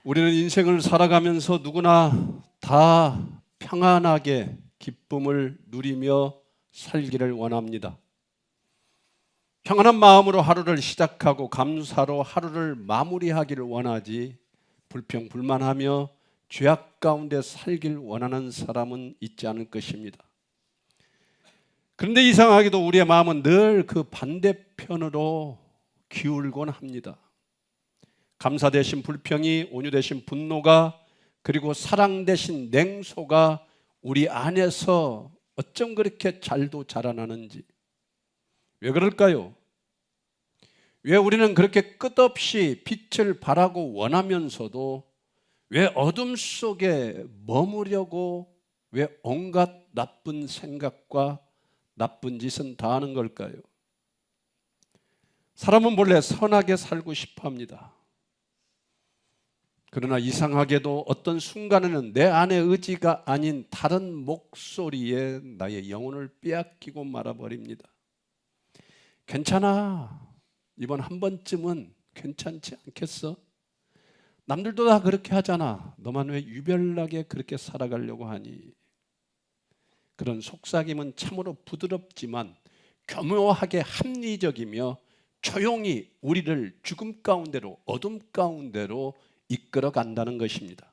우리는 인생을 살아가면서 누구나 다 평안하게 기쁨을 누리며 살기를 원합니다. 평안한 마음으로 하루를 시작하고 감사로 하루를 마무리하기를 원하지 불평불만하며 죄악 가운데 살길 원하는 사람은 있지 않을 것입니다. 그런데 이상하게도 우리의 마음은 늘 그 반대편으로 기울곤 합니다. 감사 대신 불평이, 온유 대신 분노가, 그리고 사랑 대신 냉소가 우리 안에서 어쩜 그렇게 잘도 자라나는지. 왜 그럴까요? 왜 우리는 그렇게 끝없이 빛을 발하고 원하면서도 왜 어둠 속에 머무려고 왜 온갖 나쁜 생각과 나쁜 짓은 다 하는 걸까요? 사람은 본래 선하게 살고 싶어 합니다. 그러나 이상하게도 어떤 순간에는 내 안의 의지가 아닌 다른 목소리에 나의 영혼을 빼앗기고 말아버립니다. 괜찮아. 이번 한 번쯤은 괜찮지 않겠어? 남들도 다 그렇게 하잖아. 너만 왜 유별나게 그렇게 살아가려고 하니? 그런 속삭임은 참으로 부드럽지만 교묘하게 합리적이며 조용히 우리를 죽음 가운데로, 어둠 가운데로 이끌어 간다는 것입니다.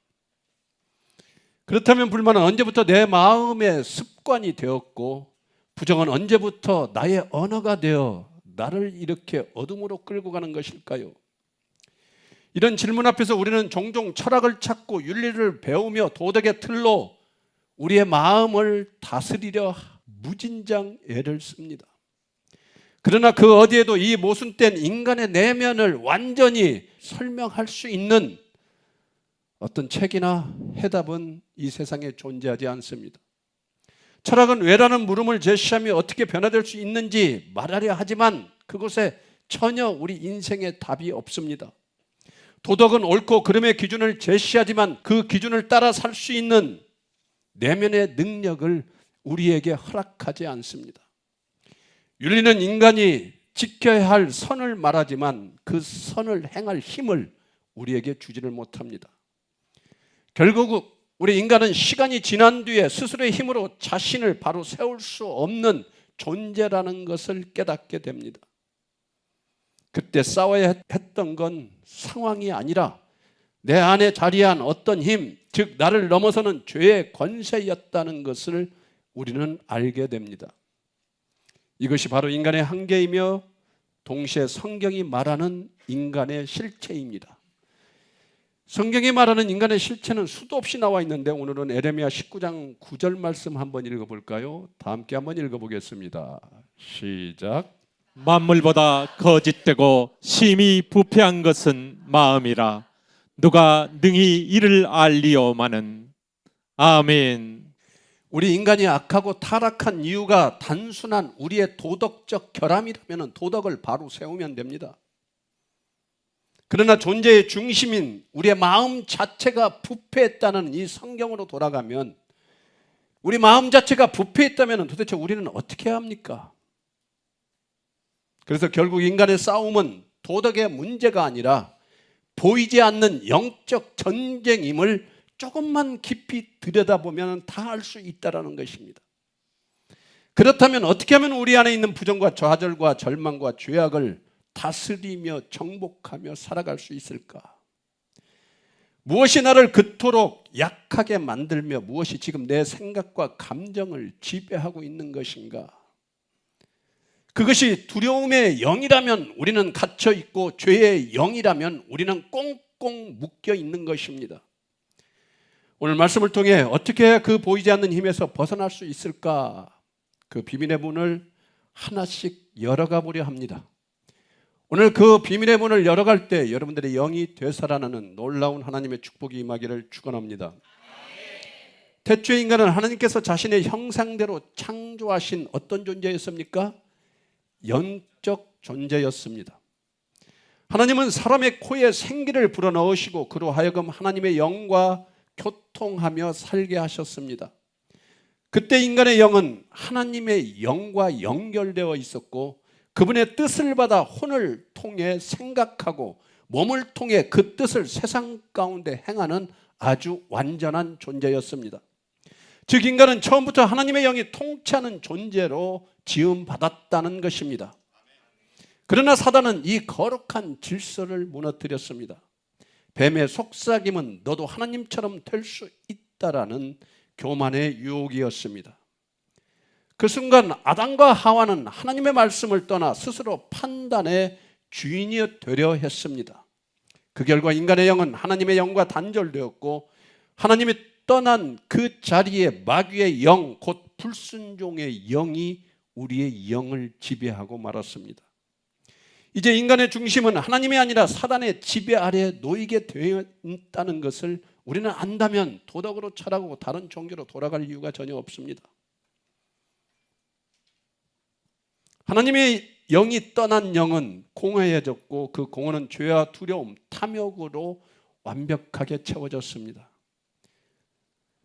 그렇다면 불만은 언제부터 내 마음의 습관이 되었고, 부정은 언제부터 나의 언어가 되어 나를 이렇게 어둠으로 끌고 가는 것일까요? 이런 질문 앞에서 우리는 종종 철학을 찾고 윤리를 배우며 도덕의 틀로 우리의 마음을 다스리려 무진장 애를 씁니다. 그러나 그 어디에도 이 모순된 인간의 내면을 완전히 설명할 수 있는 어떤 책이나 해답은 이 세상에 존재하지 않습니다. 철학은 왜라는 물음을 제시하며 어떻게 변화될 수 있는지 말하려 하지만 그곳에 전혀 우리 인생의 답이 없습니다. 도덕은 옳고 그름의 기준을 제시하지만 그 기준을 따라 살 수 있는 내면의 능력을 우리에게 허락하지 않습니다. 윤리는 인간이 지켜야 할 선을 말하지만 그 선을 행할 힘을 우리에게 주지를 못합니다. 결국 우리 인간은 시간이 지난 뒤에 스스로의 힘으로 자신을 바로 세울 수 없는 존재라는 것을 깨닫게 됩니다. 그때 싸워야 했던 건 상황이 아니라 내 안에 자리한 어떤 힘, 즉 나를 넘어서는 죄의 권세였다는 것을 우리는 알게 됩니다. 이것이 바로 인간의 한계이며 동시에 성경이 말하는 인간의 실체입니다. 성경이 말하는 인간의 실체는 수도 없이 나와 있는데 오늘은 에레미야 19장 9절 말씀 한번 읽어볼까요? 다 함께 한번 읽어보겠습니다. 시작. 만물보다 거짓되고 심히 부패한 것은 마음이라 누가 능히 이를 알리오마는. 아멘. 우리 인간이 악하고 타락한 이유가 단순한 우리의 도덕적 결함이라면 도덕을 바로 세우면 됩니다. 그러나 존재의 중심인 우리의 마음 자체가 부패했다는 이 성경으로 돌아가면, 우리 마음 자체가 부패했다면 도대체 우리는 어떻게 해야 합니까? 그래서 결국 인간의 싸움은 도덕의 문제가 아니라 보이지 않는 영적 전쟁임을 조금만 깊이 들여다보면 다 알 수 있다는 것입니다. 그렇다면 어떻게 하면 우리 안에 있는 부정과 좌절과 절망과 죄악을 다스리며 정복하며 살아갈 수 있을까? 무엇이 나를 그토록 약하게 만들며 무엇이 지금 내 생각과 감정을 지배하고 있는 것인가? 그것이 두려움의 영이라면 우리는 갇혀 있고 죄의 영이라면 우리는 꽁꽁 묶여 있는 것입니다. 오늘 말씀을 통해 어떻게 그 보이지 않는 힘에서 벗어날 수 있을까? 그 비밀의 문을 하나씩 열어가 보려 합니다. 오늘 그 비밀의 문을 열어갈 때 여러분들의 영이 되살아나는 놀라운 하나님의 축복이 임하기를 축원합니다. 태초의 인간은 하나님께서 자신의 형상대로 창조하신 어떤 존재였습니까? 영적 존재였습니다. 하나님은 사람의 코에 생기를 불어넣으시고 그로 하여금 하나님의 영과 교통하며 살게 하셨습니다. 그때 인간의 영은 하나님의 영과 연결되어 있었고 그분의 뜻을 받아 혼을 통해 생각하고 몸을 통해 그 뜻을 세상 가운데 행하는 아주 완전한 존재였습니다. 즉 인간은 처음부터 하나님의 영이 통치하는 존재로 지음받았다는 것입니다. 그러나 사단은 이 거룩한 질서를 무너뜨렸습니다. 뱀의 속삭임은 너도 하나님처럼 될 수 있다라는 교만의 유혹이었습니다. 그 순간 아담과 하와는 하나님의 말씀을 떠나 스스로 판단의 주인이 되려 했습니다. 그 결과 인간의 영은 하나님의 영과 단절되었고 하나님이 떠난 그 자리에 마귀의 영, 곧 불순종의 영이 우리의 영을 지배하고 말았습니다. 이제 인간의 중심은 하나님이 아니라 사단의 지배 아래에 놓이게 되어 있다는 것을 우리는 안다면 도덕으로 철학하고 다른 종교로 돌아갈 이유가 전혀 없습니다. 하나님의 영이 떠난 영은 공허해졌고 그 공허는 죄와 두려움, 탐욕으로 완벽하게 채워졌습니다.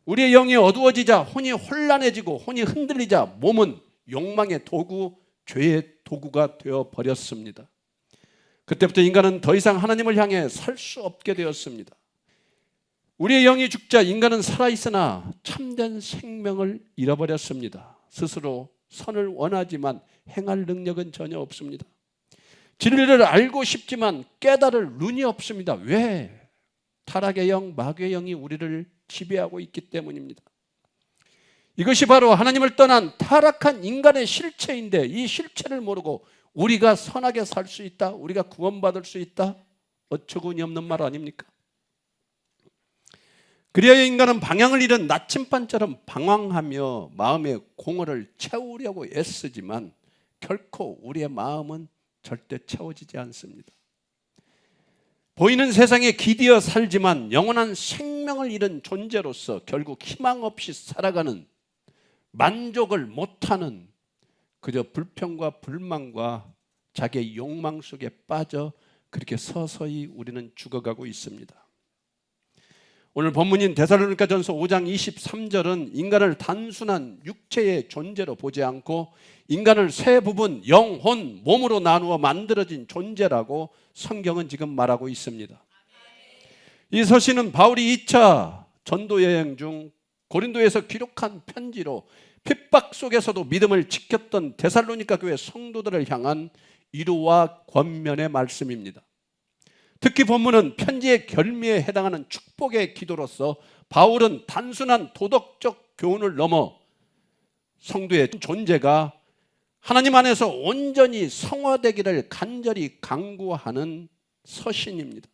우리의 영이 어두워지자 혼이 혼란해지고 혼이 흔들리자 몸은 욕망의 도구, 죄의 도구가 되어버렸습니다. 그때부터 인간은 더 이상 하나님을 향해 살 수 없게 되었습니다. 우리의 영이 죽자 인간은 살아있으나 참된 생명을 잃어버렸습니다. 스스로 선을 원하지만 행할 능력은 전혀 없습니다. 진리를 알고 싶지만 깨달을 눈이 없습니다. 왜? 타락의 영, 마귀의 영이 우리를 지배하고 있기 때문입니다. 이것이 바로 하나님을 떠난 타락한 인간의 실체인데 이 실체를 모르고 우리가 선하게 살 수 있다, 우리가 구원받을 수 있다, 어처구니 없는 말 아닙니까? 그리하여 인간은 방향을 잃은 나침반처럼 방황하며 마음의 공허를 채우려고 애쓰지만 결코 우리의 마음은 절대 채워지지 않습니다. 보이는 세상에 기대어 살지만 영원한 생명을 잃은 존재로서 결국 희망 없이 살아가는, 만족을 못하는 그저 불평과 불만과 자기의 욕망 속에 빠져 그렇게 서서히 우리는 죽어가고 있습니다. 오늘 본문인 데살로니가전서 5장 23절은 인간을 단순한 육체의 존재로 보지 않고 인간을 세 부분 영, 혼, 몸으로 나누어 만들어진 존재라고 성경은 지금 말하고 있습니다. 이 서신은 바울이 2차 전도 여행 중 고린도에서 기록한 편지로 핍박 속에서도 믿음을 지켰던 데살로니가 교회 성도들을 향한 위로와 권면의 말씀입니다. 특히 본문은 편지의 결미에 해당하는 축복의 기도로서 바울은 단순한 도덕적 교훈을 넘어 성도의 존재가 하나님 안에서 온전히 성화되기를 간절히 강구하는 서신입니다.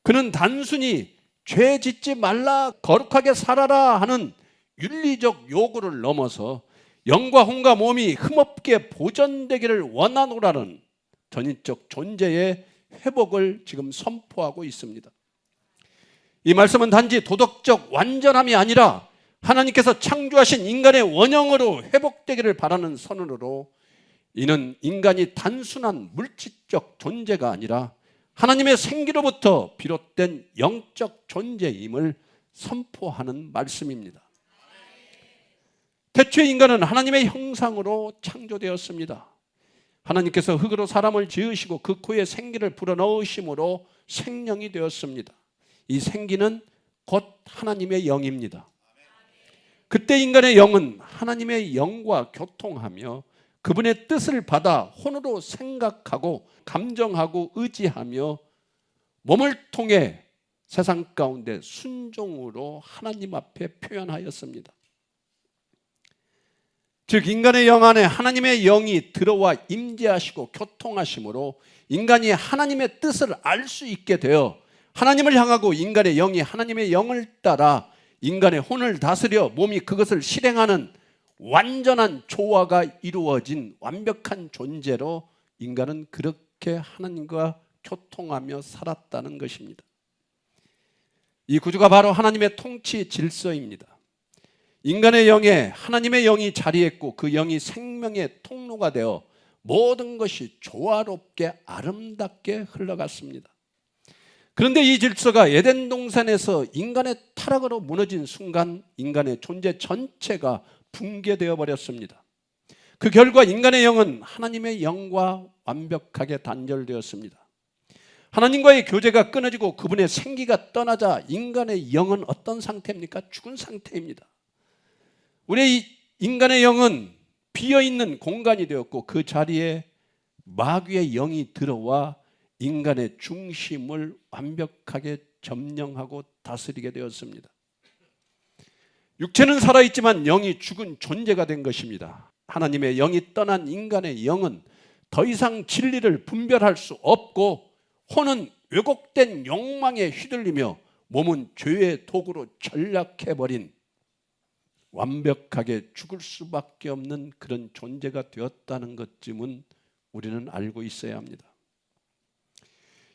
그는 단순히 죄 짓지 말라, 거룩하게 살아라 하는 윤리적 요구를 넘어서 영과 혼과 몸이 흠없게 보존되기를 원하노라는 전인적 존재의 회복을 지금 선포하고 있습니다. 이 말씀은 단지 도덕적 완전함이 아니라 하나님께서 창조하신 인간의 원형으로 회복되기를 바라는 선언으로, 이는 인간이 단순한 물질적 존재가 아니라 하나님의 생기로부터 비롯된 영적 존재임을 선포하는 말씀입니다. 태초에 인간은 하나님의 형상으로 창조되었습니다. 하나님께서 흙으로 사람을 지으시고 그 코에 생기를 불어넣으심으로 생명이 되었습니다. 이 생기는 곧 하나님의 영입니다. 그때 인간의 영은 하나님의 영과 교통하며 그분의 뜻을 받아 혼으로 생각하고 감정하고 의지하며 몸을 통해 세상 가운데 순종으로 하나님 앞에 표현하였습니다. 즉 인간의 영 안에 하나님의 영이 들어와 임재하시고 교통하심으로 인간이 하나님의 뜻을 알 수 있게 되어 하나님을 향하고 인간의 영이 하나님의 영을 따라 인간의 혼을 다스려 몸이 그것을 실행하는 완전한 조화가 이루어진 완벽한 존재로 인간은 그렇게 하나님과 교통하며 살았다는 것입니다. 이 구조가 바로 하나님의 통치 질서입니다. 인간의 영에 하나님의 영이 자리했고 그 영이 생명의 통로가 되어 모든 것이 조화롭게 아름답게 흘러갔습니다. 그런데 이 질서가 에덴 동산에서 인간의 타락으로 무너진 순간 인간의 존재 전체가 붕괴되어 버렸습니다. 그 결과 인간의 영은 하나님의 영과 완벽하게 단절되었습니다. 하나님과의 교제가 끊어지고 그분의 생기가 떠나자 인간의 영은 어떤 상태입니까? 죽은 상태입니다. 우리 인간의 영은 비어있는 공간이 되었고 그 자리에 마귀의 영이 들어와 인간의 중심을 완벽하게 점령하고 다스리게 되었습니다. 육체는 살아있지만 영이 죽은 존재가 된 것입니다. 하나님의 영이 떠난 인간의 영은 더 이상 진리를 분별할 수 없고 혼은 왜곡된 욕망에 휘둘리며 몸은 죄의 도구로 전락해버린 완벽하게 죽을 수밖에 없는 그런 존재가 되었다는 것쯤은 우리는 알고 있어야 합니다.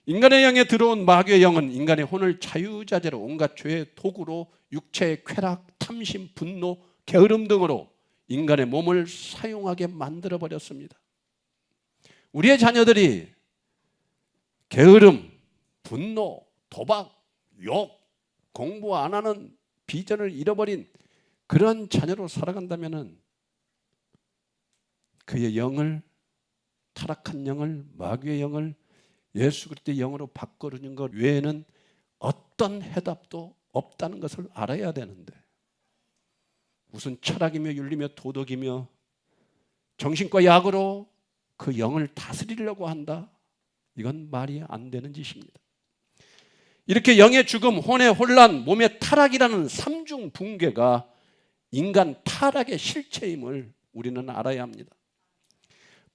인간의 영에 들어온 마귀의 영은 인간의 혼을 자유자재로 온갖 죄의 도구로 육체의 쾌락, 탐심, 분노, 게으름 등으로 인간의 몸을 사용하게 만들어버렸습니다. 우리의 자녀들이 게으름, 분노, 도박, 욕, 공부 안 하는 비전을 잃어버린 그런 자녀로 살아간다면 그의 영을, 타락한 영을, 마귀의 영을 예수 그리스도의 영으로 바꾸는 것 외에는 어떤 해답도 없다는 것을 알아야 되는데 무슨 철학이며 윤리며 도덕이며 정신과 약으로 그 영을 다스리려고 한다? 이건 말이 안 되는 짓입니다. 이렇게 영의 죽음, 혼의 혼란, 몸의 타락이라는 삼중 붕괴가 인간 타락의 실체임을 우리는 알아야 합니다.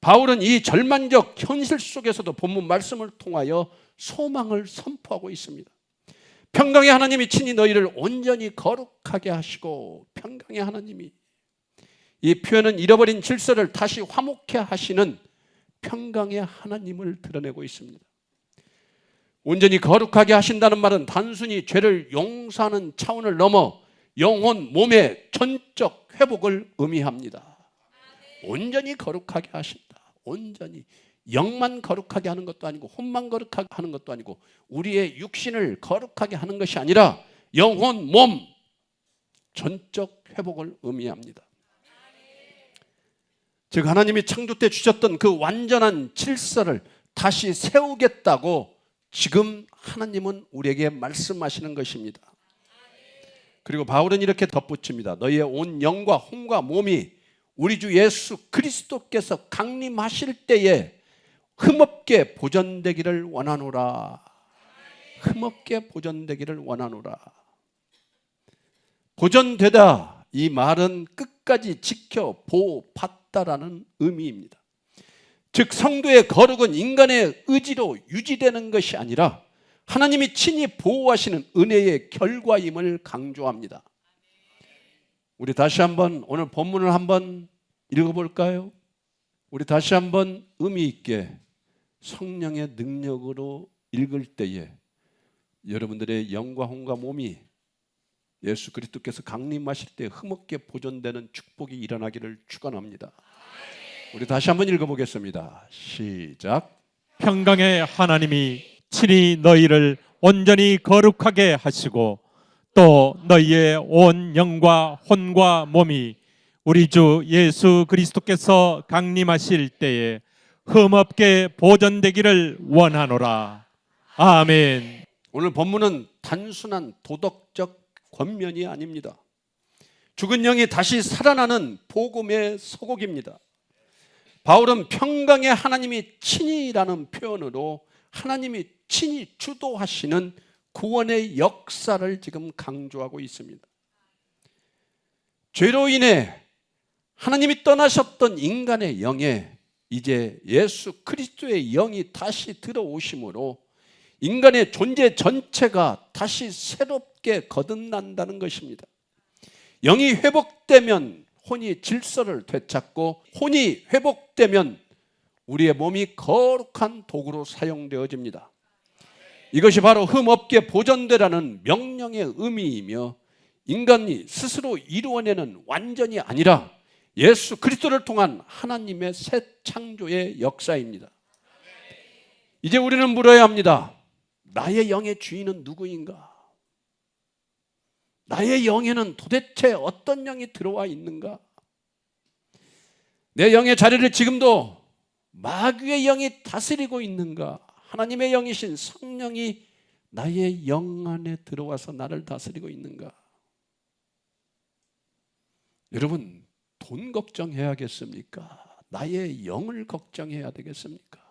바울은 이 절망적 현실 속에서도 본문 말씀을 통하여 소망을 선포하고 있습니다. 평강의 하나님이 친히 너희를 온전히 거룩하게 하시고, 평강의 하나님이, 이 표현은 잃어버린 질서를 다시 화목케 하시는 평강의 하나님을 드러내고 있습니다. 온전히 거룩하게 하신다는 말은 단순히 죄를 용서하는 차원을 넘어 영혼, 몸의 전적 회복을 의미합니다. 온전히 거룩하게 하신다. 온전히 영만 거룩하게 하는 것도 아니고 혼만 거룩하게 하는 것도 아니고 우리의 육신을 거룩하게 하는 것이 아니라 영혼, 몸 전적 회복을 의미합니다. 즉 하나님이 창조 때 주셨던 그 완전한 질서를 다시 세우겠다고 지금 하나님은 우리에게 말씀하시는 것입니다. 그리고 바울은 이렇게 덧붙입니다. 너희의 온 영과 혼과 몸이 우리 주 예수 그리스도께서 강림하실 때에 흠없게 보존되기를 원하노라. 흠없게 보존되기를 원하노라. 보존되다, 이 말은 끝까지 지켜 보호받다라는 의미입니다. 즉 성도의 거룩은 인간의 의지로 유지되는 것이 아니라 하나님이 친히 보호하시는 은혜의 결과임을 강조합니다. 우리 다시 한번 오늘 본문을 한번 읽어볼까요? 우리 다시 한번 의미 있게 성령의 능력으로 읽을 때에 여러분들의 영과 혼과 몸이 예수 그리스도께서 강림하실 때 흠없게 보존되는 축복이 일어나기를 축원합니다. 우리 다시 한번 읽어보겠습니다. 시작. 평강의 하나님이 친히 너희를 온전히 거룩하게 하시고 또 너희의 온 영과 혼과 몸이 우리 주 예수 그리스도께서 강림하실 때에 흠없게 보존되기를 원하노라. 아멘. 오늘 본문은 단순한 도덕적 권면이 아닙니다. 죽은 영이 다시 살아나는 복음의 서곡입니다. 바울은 평강의 하나님이 친히라는 표현으로 하나님이 친히 주도하시는 구원의 역사를 지금 강조하고 있습니다. 죄로 인해 하나님이 떠나셨던 인간의 영에 이제 예수 그리스도의 영이 다시 들어오심으로 인간의 존재 전체가 다시 새롭게 거듭난다는 것입니다. 영이 회복되면 혼이 질서를 되찾고 혼이 회복되면 우리의 몸이 거룩한 도구로 사용되어집니다. 이것이 바로 흠없게 보존되라는 명령의 의미이며 인간이 스스로 이루어내는 완전이 아니라 예수 그리스도를 통한 하나님의 새 창조의 역사입니다. 이제 우리는 물어야 합니다. 나의 영의 주인은 누구인가? 나의 영에는 도대체 어떤 영이 들어와 있는가? 내 영의 자리를 지금도 마귀의 영이 다스리고 있는가? 하나님의 영이신 성령이 나의 영 안에 들어와서 나를 다스리고 있는가? 여러분, 돈 걱정해야겠습니까? 나의 영을 걱정해야 되겠습니까?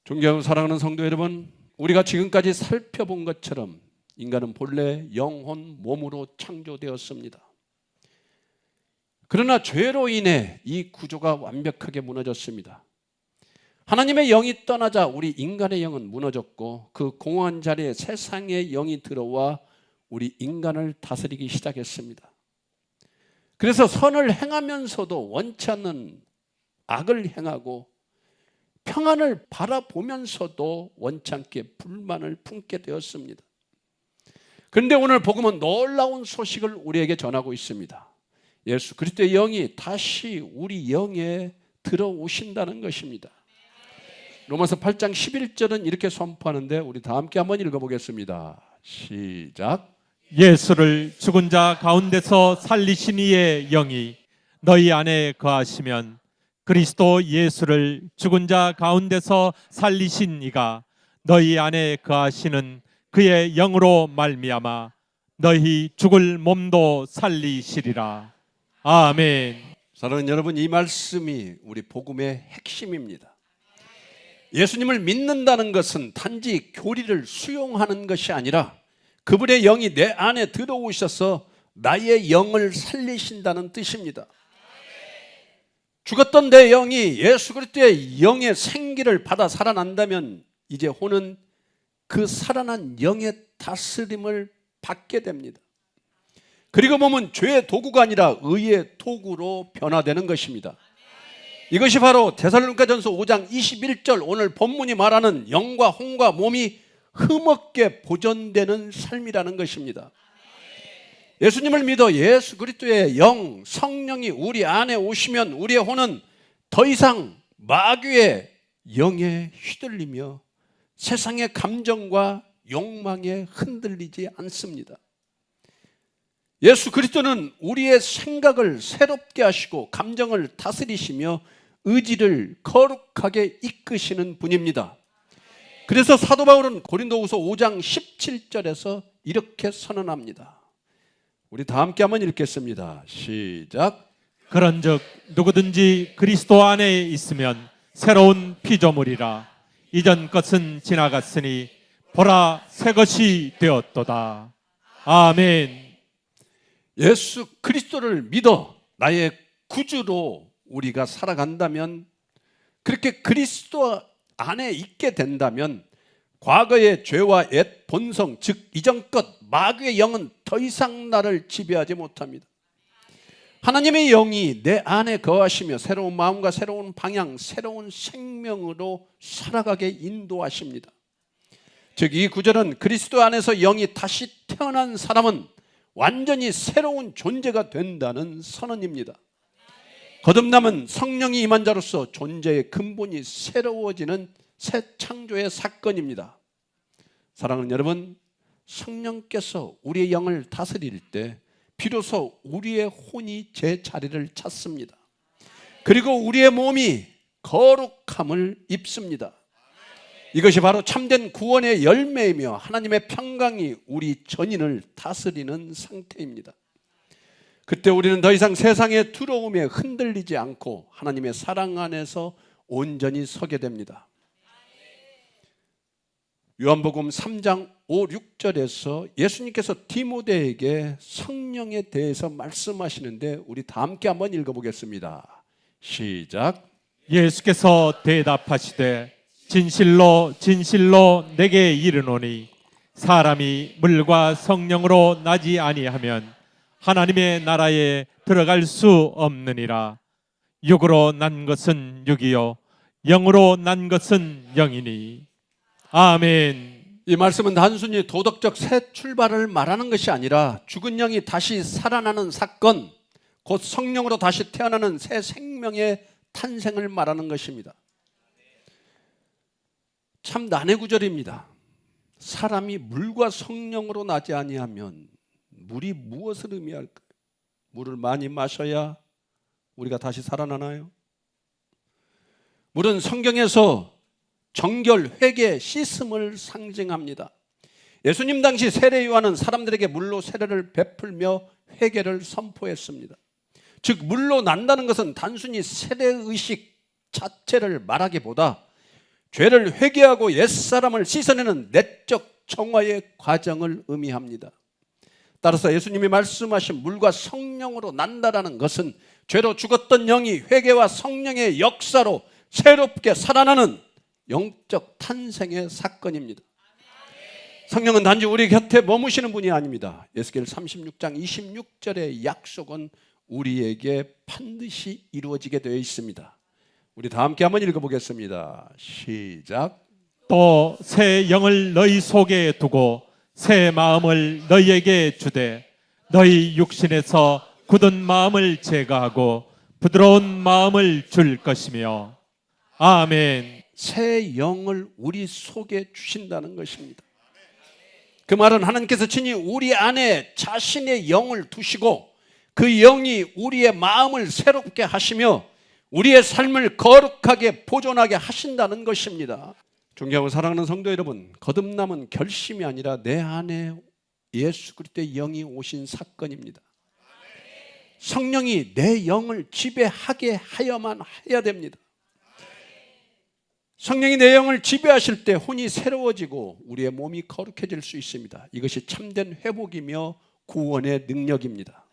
존경하고 사랑하는 성도 여러분, 우리가 지금까지 살펴본 것처럼 인간은 본래 영혼, 몸으로 창조되었습니다. 그러나 죄로 인해 이 구조가 완벽하게 무너졌습니다. 하나님의 영이 떠나자 우리 인간의 영은 무너졌고 그 공허한 자리에 세상의 영이 들어와 우리 인간을 다스리기 시작했습니다. 그래서 선을 행하면서도 원치 않는 악을 행하고 평안을 바라보면서도 원치 않게 불만을 품게 되었습니다. 그런데 오늘 복음은 놀라운 소식을 우리에게 전하고 있습니다. 예수 그리스도의 영이 다시 우리 영에 들어오신다는 것입니다. 로마서 8장 11절은 이렇게 선포하는데 우리 다 함께 한번 읽어보겠습니다. 시작. 예수를 죽은 자 가운데서 살리신 이의 영이 너희 안에 거하시면 그리스도 예수를 죽은 자 가운데서 살리신 이가 너희 안에 거하시는 그의 영으로 말미암아 너희 죽을 몸도 살리시리라. 아멘. 사랑하는 여러분, 이 말씀이 우리 복음의 핵심입니다. 예수님을 믿는다는 것은 단지 교리를 수용하는 것이 아니라 그분의 영이 내 안에 들어오셔서 나의 영을 살리신다는 뜻입니다. 죽었던 내 영이 예수 그리스도의 영의 생기를 받아 살아난다면 이제 혼은 그 살아난 영의 다스림을 받게 됩니다. 그리고 몸은 죄의 도구가 아니라 의의 도구로 변화되는 것입니다. 이것이 바로 데살로니가전서 5장 21절 오늘 본문이 말하는 영과 혼과 몸이 흠없게 보존되는 삶이라는 것입니다. 예수님을 믿어 예수 그리스도의 영, 성령이 우리 안에 오시면 우리의 혼은 더 이상 마귀의 영에 휘둘리며 세상의 감정과 욕망에 흔들리지 않습니다. 예수 그리스도는 우리의 생각을 새롭게 하시고 감정을 다스리시며 의지를 거룩하게 이끄시는 분입니다. 그래서 사도 바울은 고린도후서 5장 17절에서 이렇게 선언합니다. 우리 다 함께 한번 읽겠습니다. 시작. 그런즉 누구든지 그리스도 안에 있으면 새로운 피조물이라. 이전 것은 지나갔으니 보라 새 것이 되었도다. 아멘. 예수 그리스도를 믿어 나의 구주로 우리가 살아간다면, 그렇게 그리스도 안에 있게 된다면 과거의 죄와 옛 본성, 즉 이전 것 마귀의 영은 더 이상 나를 지배하지 못합니다. 하나님의 영이 내 안에 거하시며 새로운 마음과 새로운 방향, 새로운 생명으로 살아가게 인도하십니다. 즉 이 구절은 그리스도 안에서 영이 다시 태어난 사람은 완전히 새로운 존재가 된다는 선언입니다. 거듭남은 성령이 임한 자로서 존재의 근본이 새로워지는 새 창조의 사건입니다. 사랑하는 여러분, 성령께서 우리의 영을 다스릴 때 비로소 우리의 혼이 제 자리를 찾습니다. 그리고 우리의 몸이 거룩함을 입습니다. 이것이 바로 참된 구원의 열매이며 하나님의 평강이 우리 전인을 다스리는 상태입니다. 그때 우리는 더 이상 세상의 두려움에 흔들리지 않고 하나님의 사랑 안에서 온전히 서게 됩니다. 요한복음 3장 5, 6절에서 예수님께서 디모데에게 성령에 대해서 말씀하시는데 우리 다 함께 한번 읽어보겠습니다. 시작. 예수께서 대답하시되 진실로 진실로 내게 이르노니 사람이 물과 성령으로 나지 아니하면 하나님의 나라에 들어갈 수 없느니라. 육으로 난 것은 육이요 영으로 난 것은 영이니. 아멘. 이 말씀은 단순히 도덕적 새 출발을 말하는 것이 아니라 죽은 영이 다시 살아나는 사건, 곧 성령으로 다시 태어나는 새 생명의 탄생을 말하는 것입니다. 참 난해 구절입니다. 사람이 물과 성령으로 나지 아니하면 물이 무엇을 의미할까요? 물을 많이 마셔야 우리가 다시 살아나나요? 물은 성경에서 정결, 회개, 씻음을 상징합니다. 예수님 당시 세례 요한은 사람들에게 물로 세례를 베풀며 회개를 선포했습니다. 즉 물로 난다는 것은 단순히 세례의식 자체를 말하기보다 죄를 회개하고 옛사람을 씻어내는 내적 정화의 과정을 의미합니다. 따라서 예수님이 말씀하신 물과 성령으로 난다라는 것은 죄로 죽었던 영이 회개와 성령의 역사로 새롭게 살아나는 영적 탄생의 사건입니다. 성령은 단지 우리 곁에 머무시는 분이 아닙니다. 에스겔 36장 26절의 약속은 우리에게 반드시 이루어지게 되어 있습니다. 우리 다 함께 한번 읽어보겠습니다. 시작. 또 새 영을 너희 속에 두고 새 마음을 너희에게 주되 너희 육신에서 굳은 마음을 제거하고 부드러운 마음을 줄 것이며. 아멘. 새 영을 우리 속에 주신다는 것입니다. 그 말은 하나님께서 친히 우리 안에 자신의 영을 두시고 그 영이 우리의 마음을 새롭게 하시며 우리의 삶을 거룩하게 보존하게 하신다는 것입니다. 존경하고 사랑하는 성도 여러분, 거듭남은 결심이 아니라 내 안에 예수 그리스도의 영이 오신 사건입니다. 성령이 내 영을 지배하게 하여만 해야 됩니다. 성령이 내 영을 지배하실 때 혼이 새로워지고 우리의 몸이 거룩해질 수 있습니다. 이것이 참된 회복이며 구원의 능력입니다.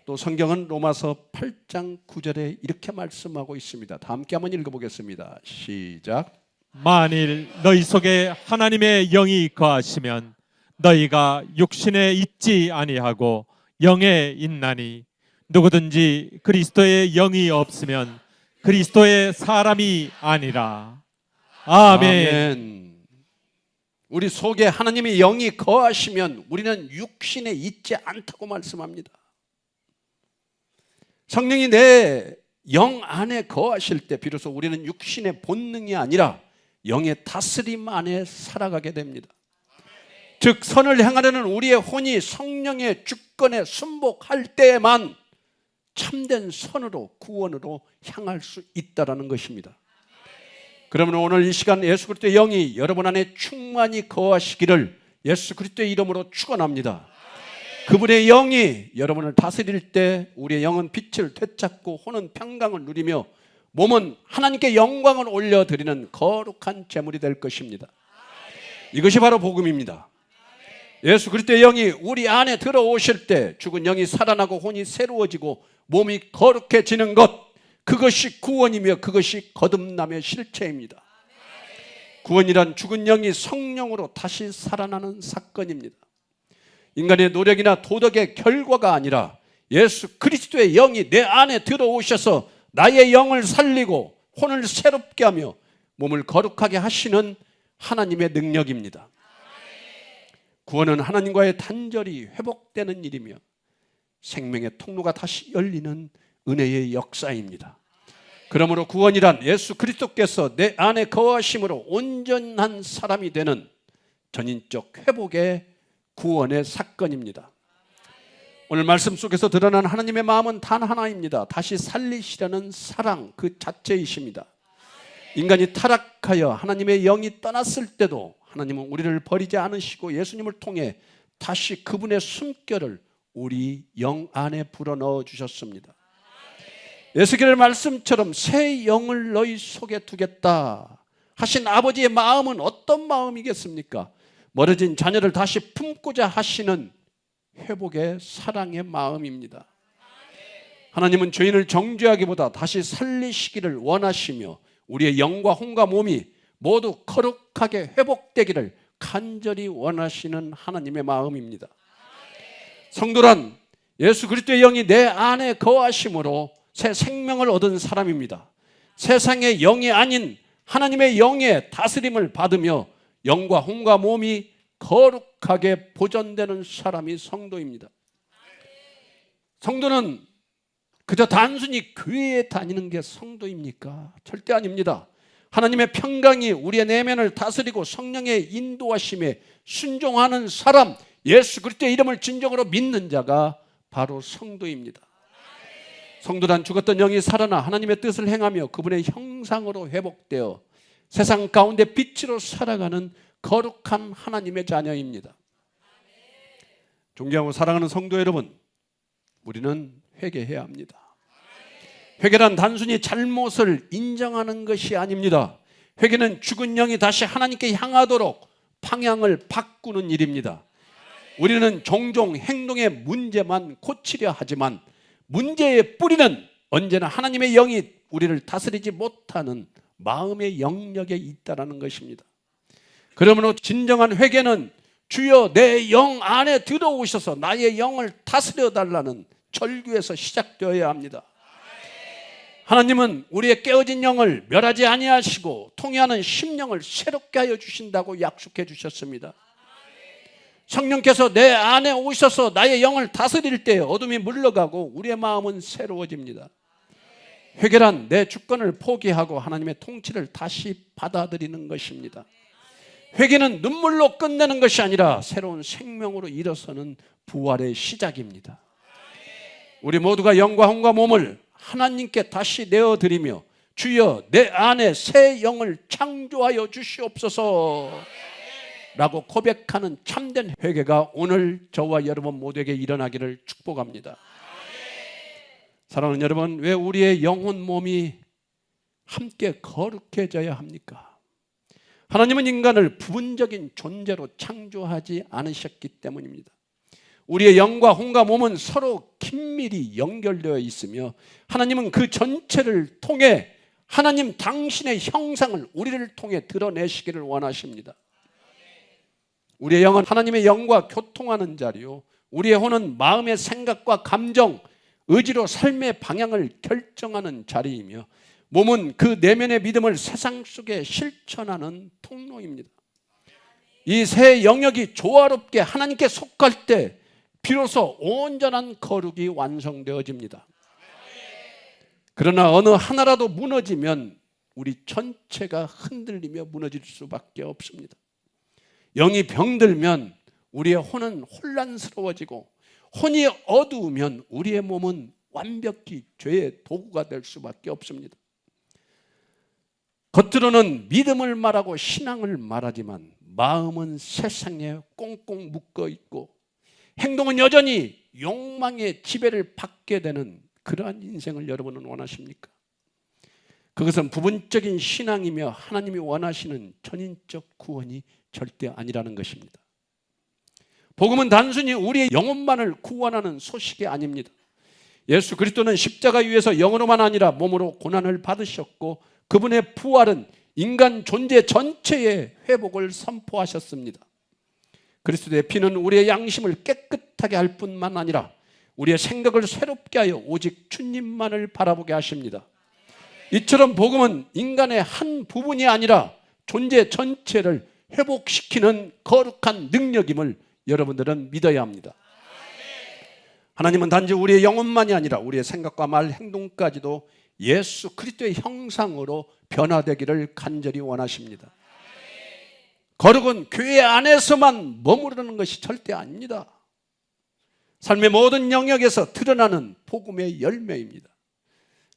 또 성경은 로마서 8장 9절에 이렇게 말씀하고 있습니다. 다 함께 한번 읽어보겠습니다. 시작. 만일 너희 속에 하나님의 영이 거하시면 너희가 육신에 있지 아니하고 영에 있나니 누구든지 그리스도의 영이 없으면 그리스도의 사람이 아니라. 아멘. 아멘. 우리 속에 하나님의 영이 거하시면 우리는 육신에 있지 않다고 말씀합니다. 성령이 내 영 안에 거하실 때 비로소 우리는 육신의 본능이 아니라 영의 다스림 안에 살아가게 됩니다. 즉 선을 행하려는 우리의 혼이 성령의 주권에 순복할 때에만 참된 선으로 구원으로 향할 수 있다는 것입니다. 그러면 오늘 이 시간 예수 그리스도의 영이 여러분 안에 충만히 거하시기를 예수 그리스도의 이름으로 축원합니다. 그분의 영이 여러분을 다스릴 때 우리의 영은 빛을 되찾고 혼은 평강을 누리며 몸은 하나님께 영광을 올려드리는 거룩한 제물이 될 것입니다. 이것이 바로 복음입니다. 예수 그리스도의 영이 우리 안에 들어오실 때 죽은 영이 살아나고 혼이 새로워지고 몸이 거룩해지는 것, 그것이 구원이며 그것이 거듭남의 실체입니다. 구원이란 죽은 영이 성령으로 다시 살아나는 사건입니다. 인간의 노력이나 도덕의 결과가 아니라 예수 그리스도의 영이 내 안에 들어오셔서 나의 영을 살리고 혼을 새롭게 하며 몸을 거룩하게 하시는 하나님의 능력입니다. 구원은 하나님과의 단절이 회복되는 일이며 생명의 통로가 다시 열리는 은혜의 역사입니다. 그러므로 구원이란 예수 그리스도께서 내 안에 거하심으로 온전한 사람이 되는 전인적 회복의 구원의 사건입니다. 오늘 말씀 속에서 드러난 하나님의 마음은 단 하나입니다. 다시 살리시려는 사랑 그 자체이십니다. 인간이 타락하여 하나님의 영이 떠났을 때도 하나님은 우리를 버리지 않으시고 예수님을 통해 다시 그분의 숨결을 우리 영 안에 불어넣어 주셨습니다. 에스겔의 말씀처럼 새 영을 너희 속에 두겠다 하신 아버지의 마음은 어떤 마음이겠습니까? 멀어진 자녀를 다시 품고자 하시는 회복의 사랑의 마음입니다. 하나님은 죄인을 정죄하기보다 다시 살리시기를 원하시며 우리의 영과 혼과 몸이 모두 거룩하게 회복되기를 간절히 원하시는 하나님의 마음입니다. 성도란 예수 그리스도의 영이 내 안에 거하심으로 새 생명을 얻은 사람입니다. 세상의 영이 아닌 하나님의 영의 다스림을 받으며 영과 혼과 몸이 거룩하게 보존되는 사람이 성도입니다. 성도는 그저 단순히 교회에 다니는 게 성도입니까? 절대 아닙니다. 하나님의 평강이 우리의 내면을 다스리고 성령의 인도하심에 순종하는 사람, 예수 그리스도의 이름을 진정으로 믿는 자가 바로 성도입니다. 성도란 죽었던 영이 살아나 하나님의 뜻을 행하며 그분의 형상으로 회복되어 세상 가운데 빛으로 살아가는 거룩한 하나님의 자녀입니다. 존경하고 사랑하는 성도 여러분, 우리는 회개해야 합니다. 회개란 단순히 잘못을 인정하는 것이 아닙니다. 회개는 죽은 영이 다시 하나님께 향하도록 방향을 바꾸는 일입니다. 우리는 종종 행동의 문제만 고치려 하지만 문제의 뿌리는 언제나 하나님의 영이 우리를 다스리지 못하는 마음의 영역에 있다는 것입니다. 그러므로 진정한 회개는 주여 내 영 안에 들어오셔서 나의 영을 다스려 달라는 절규에서 시작되어야 합니다. 하나님은 우리의 깨어진 영을 멸하지 아니하시고 통회하는 심령을 새롭게 하여 주신다고 약속해 주셨습니다. 성령께서 내 안에 오셔서 나의 영을 다스릴 때 어둠이 물러가고 우리의 마음은 새로워집니다. 회개란 내 주권을 포기하고 하나님의 통치를 다시 받아들이는 것입니다. 회개는 눈물로 끝내는 것이 아니라 새로운 생명으로 일어서는 부활의 시작입니다. 우리 모두가 영과 혼과 몸을 하나님께 다시 내어드리며 주여 내 안에 새 영을 창조하여 주시옵소서 라고 고백하는 참된 회개가 오늘 저와 여러분 모두에게 일어나기를 축복합니다. 사랑하는 여러분, 왜 우리의 영혼 몸이 함께 거룩해져야 합니까? 하나님은 인간을 부분적인 존재로 창조하지 않으셨기 때문입니다. 우리의 영과 혼과 몸은 서로 긴밀히 연결되어 있으며 하나님은 그 전체를 통해 하나님 당신의 형상을 우리를 통해 드러내시기를 원하십니다. 우리의 영은 하나님의 영과 교통하는 자리요, 우리의 혼은 마음의 생각과 감정, 의지로 삶의 방향을 결정하는 자리이며 몸은 그 내면의 믿음을 세상 속에 실천하는 통로입니다. 이 세 영역이 조화롭게 하나님께 속할 때 비로소 온전한 거룩이 완성되어집니다. 그러나 어느 하나라도 무너지면 우리 전체가 흔들리며 무너질 수밖에 없습니다. 영이 병들면 우리의 혼은 혼란스러워지고 혼이 어두우면 우리의 몸은 완벽히 죄의 도구가 될 수밖에 없습니다. 겉으로는 믿음을 말하고 신앙을 말하지만 마음은 세상에 꽁꽁 묶어 있고 행동은 여전히 욕망의 지배를 받게 되는 그러한 인생을 여러분은 원하십니까? 그것은 부분적인 신앙이며 하나님이 원하시는 전인적 구원이 절대 아니라는 것입니다. 복음은 단순히 우리의 영혼만을 구원하는 소식이 아닙니다. 예수 그리스도는 십자가 위에서 영으로만 아니라 몸으로 고난을 받으셨고 그분의 부활은 인간 존재 전체의 회복을 선포하셨습니다. 그리스도의 피는 우리의 양심을 깨끗하게 할 뿐만 아니라 우리의 생각을 새롭게 하여 오직 주님만을 바라보게 하십니다. 이처럼 복음은 인간의 한 부분이 아니라 존재 전체를 회복시키는 거룩한 능력임을 여러분들은 믿어야 합니다. 하나님은 단지 우리의 영혼만이 아니라 우리의 생각과 말, 행동까지도 예수 그리스도의 형상으로 변화되기를 간절히 원하십니다. 거룩은 교회 안에서만 머무르는 것이 절대 아닙니다. 삶의 모든 영역에서 드러나는 복음의 열매입니다.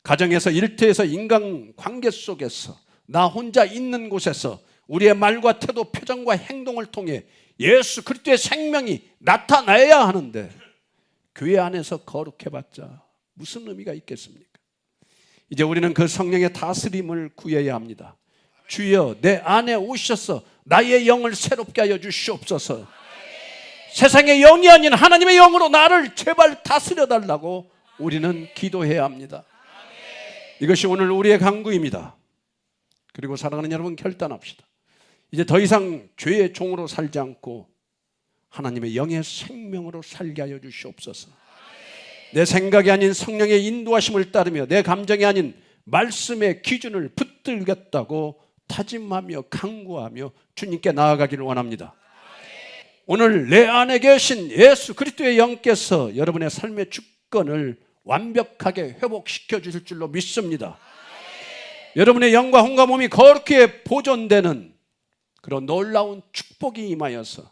가정에서, 일터에서, 인간관계 속에서, 나 혼자 있는 곳에서 우리의 말과 태도, 표정과 행동을 통해 예수 그리스도의 생명이 나타나야 하는데 교회 안에서 거룩해봤자 무슨 의미가 있겠습니까? 이제 우리는 그 성령의 다스림을 구해야 합니다. 주여 내 안에 오셔서 나의 영을 새롭게 하여 주시옵소서. 세상의 영이 아닌 하나님의 영으로 나를 제발 다스려 달라고 우리는 기도해야 합니다. 이것이 오늘 우리의 간구입니다. 그리고 사랑하는 여러분, 결단합시다. 이제 더 이상 죄의 종으로 살지 않고 하나님의 영의 생명으로 살게 하여 주시옵소서. 내 생각이 아닌 성령의 인도하심을 따르며 내 감정이 아닌 말씀의 기준을 붙들겠다고 다짐하며 간구하며 주님께 나아가기를 원합니다. 오늘 내 안에 계신 예수 그리스도의 영께서 여러분의 삶의 주권을 완벽하게 회복시켜 주실 줄로 믿습니다. 여러분의 영과 혼과 몸이 거룩히 보존되는 그런 놀라운 축복이 임하여서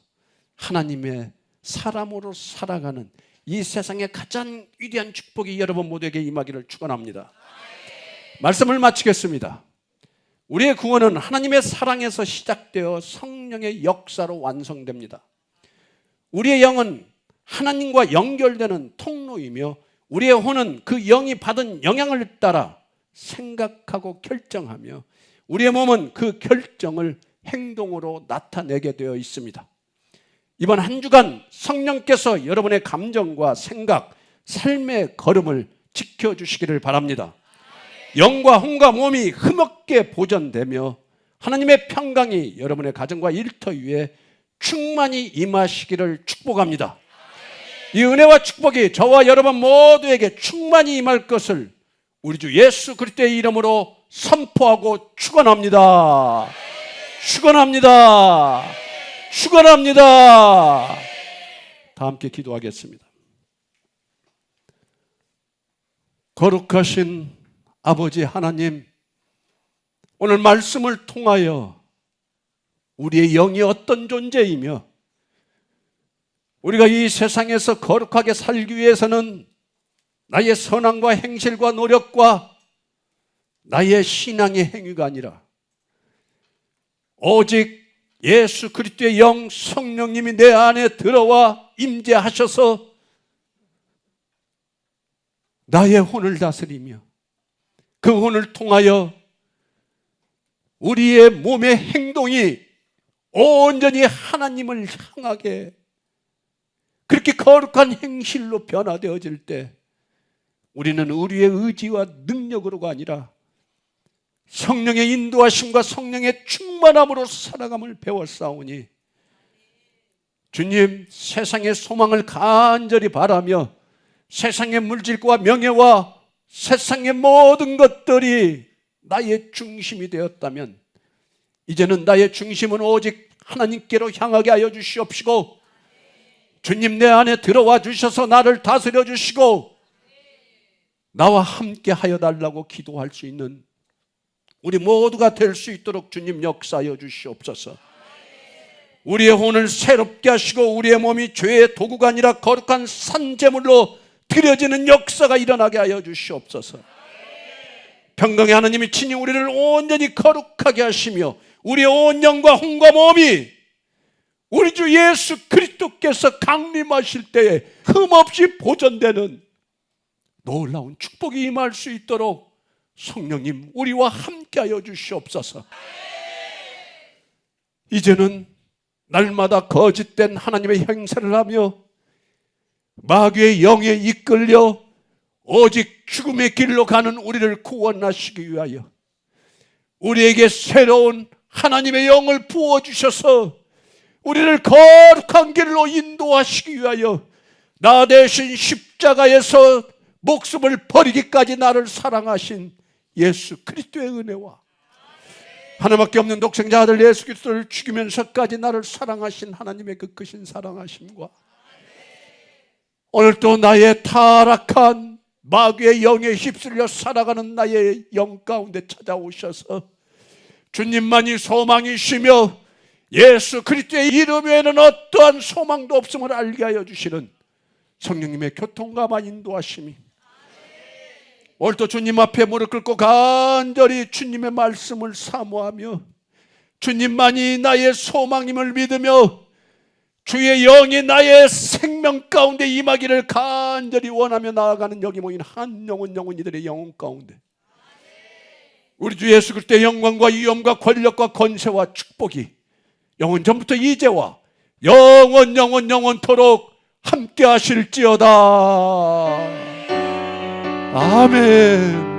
하나님의 사람으로 살아가는 이 세상의 가장 위대한 축복이 여러분 모두에게 임하기를 축원합니다. 말씀을 마치겠습니다. 우리의 구원은 하나님의 사랑에서 시작되어 성령의 역사로 완성됩니다. 우리의 영은 하나님과 연결되는 통로이며 우리의 혼은 그 영이 받은 영향을 따라 생각하고 결정하며 우리의 몸은 그 결정을 행동으로 나타내게 되어 있습니다. 이번 한 주간 성령께서 여러분의 감정과 생각, 삶의 걸음을 지켜주시기를 바랍니다. 영과 혼과 몸이 흠없게 보존되며 하나님의 평강이 여러분의 가정과 일터 위에 충만히 임하시기를 축복합니다. 이 은혜와 축복이 저와 여러분 모두에게 충만히 임할 것을 우리 주 예수 그리스도의 이름으로 선포하고 축원합니다. 축원합니다. 축원합니다. 다 함께 기도하겠습니다. 거룩하신 아버지 하나님, 오늘 말씀을 통하여 우리의 영이 어떤 존재이며 우리가 이 세상에서 거룩하게 살기 위해서는 나의 선함과 행실과 노력과 나의 신앙의 행위가 아니라 오직 예수 그리스도의 영 성령님이 내 안에 들어와 임재하셔서 나의 혼을 다스리며 그 혼을 통하여 우리의 몸의 행동이 온전히 하나님을 향하게 그렇게 거룩한 행실로 변화되어질 때 우리는 우리의 의지와 능력으로가 아니라 성령의 인도하심과 성령의 충만함으로 살아감을 배웠사오니 주님, 세상의 소망을 간절히 바라며 세상의 물질과 명예와 세상의 모든 것들이 나의 중심이 되었다면 이제는 나의 중심은 오직 하나님께로 향하게 하여 주시옵시고 주님 내 안에 들어와 주셔서 나를 다스려 주시고 나와 함께 하여 달라고 기도할 수 있는 우리 모두가 될 수 있도록 주님 역사하여 주시옵소서. 우리의 혼을 새롭게 하시고 우리의 몸이 죄의 도구가 아니라 거룩한 산제물로 드려지는 역사가 일어나게 하여 주시옵소서. 평강의 하나님이 친히 우리를 온전히 거룩하게 하시며 우리의 온 영과 혼과 몸이 우리 주 예수 그리스도께서 강림하실 때에 흠없이 보존되는 놀라운 축복이 임할 수 있도록 성령님 우리와 함께하여 주시옵소서. 이제는 날마다 거짓된 하나님의 행세를 하며 마귀의 영에 이끌려 오직 죽음의 길로 가는 우리를 구원하시기 위하여 우리에게 새로운 하나님의 영을 부어주셔서 우리를 거룩한 길로 인도하시기 위하여 나 대신 십자가에서 목숨을 버리기까지 나를 사랑하신 예수 그리스도의 은혜와 하나밖에 없는 독생자 아들 예수 그리스도를 죽이면서까지 나를 사랑하신 하나님의 그 크신 사랑하심과 오늘도 나의 타락한 마귀의 영에 휩쓸려 살아가는 나의 영 가운데 찾아오셔서 주님만이 소망이시며 예수 그리스도의 이름 외에는 어떠한 소망도 없음을 알게 하여 주시는 성령님의 교통감화 인도하심이 오늘도 주님 앞에 무릎 꿇고 간절히 주님의 말씀을 사모하며 주님만이 나의 소망임을 믿으며 주의 영이 나의 생명 가운데 임하기를 간절히 원하며 나아가는 여기 모인 한 영혼 이들의 영혼 가운데 우리 주 예수 그리스도의 영광과 위엄과 권력과 권세와 축복이 영원 전부터 이제와 영원토록 함께 하실지어다. 아멘.